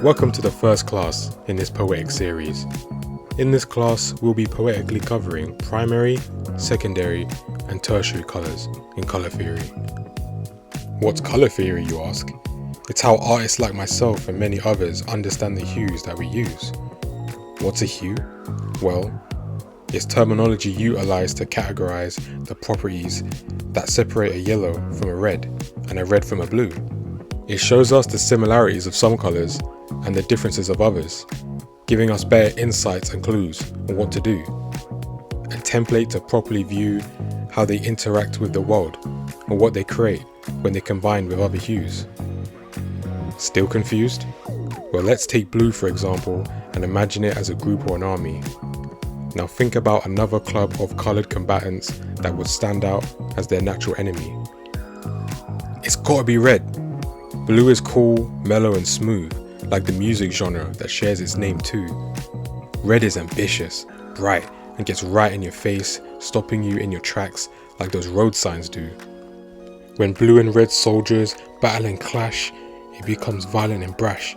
Welcome to the first class in this poetic series. In this class, we'll be poetically covering primary, secondary, and tertiary colours in colour theory. What's colour theory, you ask? It's how artists like myself and many others understand the hues that we use. What's a hue? Well, it's terminology utilised to categorise the properties that separate a yellow from a red and a red from a blue. It shows us the similarities of some colours and the differences of others, giving us better insights and clues on what to do. A template to properly view how they interact with the world or what they create when they combine with other hues. Still confused? Well, let's take blue for example and imagine it as a group or an army. Now think about another club of coloured combatants that would stand out as their natural enemy. It's gotta be red. Blue is cool, mellow and smooth, like the music genre that shares its name too. Red is ambitious, bright, and gets right in your face, stopping you in your tracks like those road signs do. When blue and red soldiers battle and clash, it becomes violent and brash.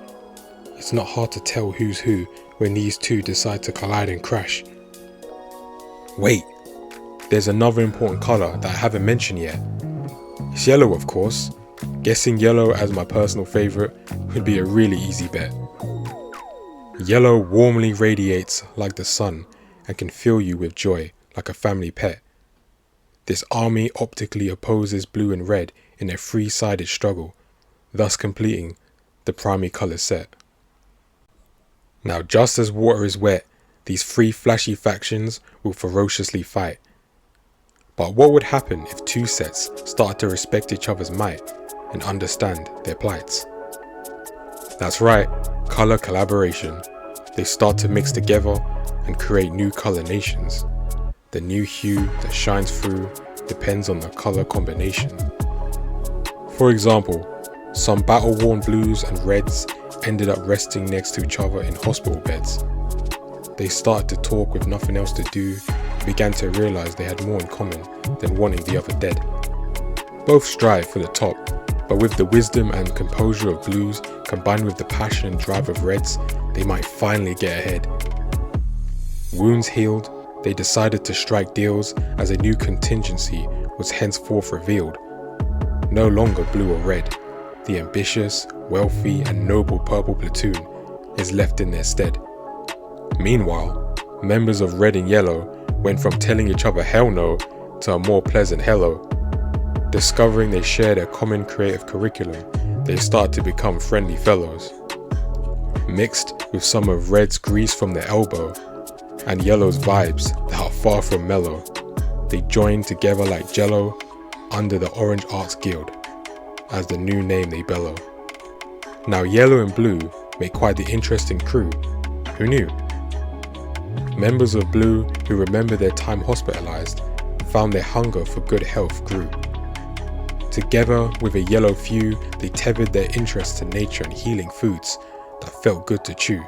It's not hard to tell who's who when these two decide to collide and crash. Wait, there's another important colour that I haven't mentioned yet. It's yellow, of course. Guessing yellow as my personal favourite would be a really easy bet. Yellow warmly radiates like the sun and can fill you with joy like a family pet. This army optically opposes blue and red in a three-sided struggle, thus completing the primary colour set. Now, just as water is wet, these three flashy factions will ferociously fight. But what would happen if two sets started to respect each other's might and understand their plights? That's right, colour collaboration. They start to mix together and create new colour nations. The new hue that shines through depends on the colour combination. For example, some battle-worn blues and reds ended up resting next to each other in hospital beds. They started to talk with nothing else to do and began to realise they had more in common than wanting the other dead. Both strive for the top, but with the wisdom and composure of blues combined with the passion and drive of reds, they might finally get ahead. Wounds healed, they decided to strike deals as a new contingency was henceforth revealed. No longer blue or red, the ambitious, wealthy and noble purple platoon is left in their stead. Meanwhile, members of red and yellow went from telling each other hell no to a more pleasant hello. Discovering they shared a common creative curriculum, they start to become friendly fellows. Mixed with some of red's grease from the elbow and yellow's vibes that are far from mellow, they join together like jello under the Orange Arts Guild as the new name they bellow. Now yellow and blue make quite the interesting crew. Who knew? Members of blue who remember their time hospitalized found their hunger for good health grew. Together with a yellow few, they tethered their interest to nature and healing foods that felt good to chew.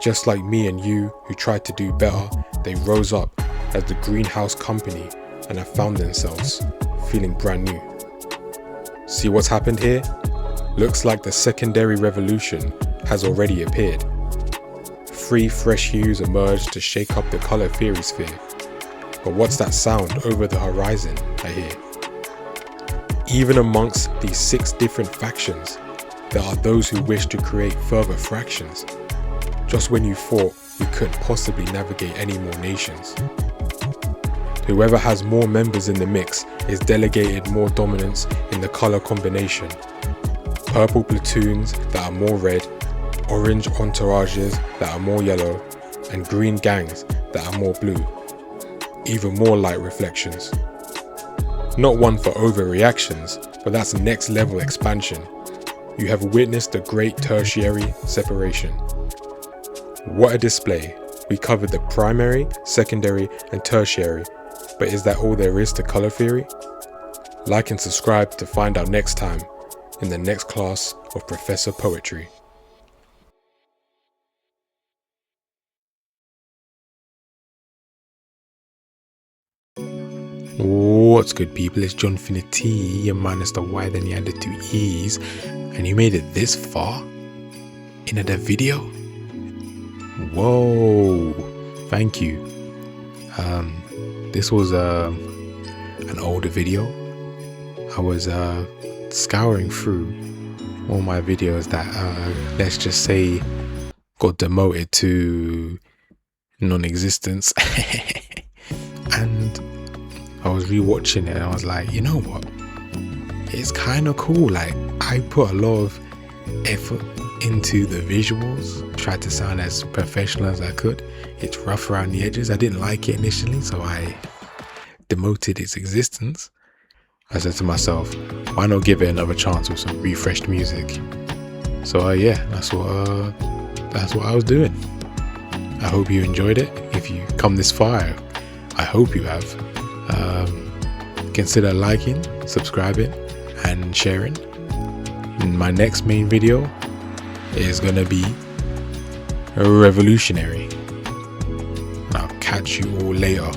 Just like me and you who tried to do better, they rose up as the greenhouse company and have found themselves feeling brand new. See what's happened here? Looks like the secondary revolution has already appeared. Three fresh hues emerged to shake up the colour theory sphere. But what's that sound over the horizon I hear? Even amongst these 6 different factions, there are those who wish to create further fractions, just when you thought we couldn't possibly navigate any more nations. Whoever has more members in the mix is delegated more dominance in the colour combination. Purple platoons that are more red, orange entourages that are more yellow, and green gangs that are more blue. Even more light reflections. Not one for overreactions, but that's next level expansion. You have witnessed the great tertiary separation. What a display. We covered the primary, secondary and tertiary, but is that all there is to colour theory? Like and subscribe to find out next time in the next class of Professor Poetry. What's good people, it's John Finity, your minus the Y then you added 2 E's, and you made it this far? in the video. Whoa, thank you. This was an older video. I was scouring through all my videos that let's just say got demoted to non-existence. And I was rewatching it and I was like, you know what, it's kind of cool. Like, I put a lot of effort into the visuals, tried to sound as professional as I could. It's rough around the edges. I didn't like it initially, so I demoted its existence. I said to myself, why not give it another chance with some refreshed music? So yeah, that's what I was doing. I hope you enjoyed it. If you come this far, I hope you have. Consider liking, subscribing, and sharing. My next main video is gonna be revolutionary. And I'll catch you all later.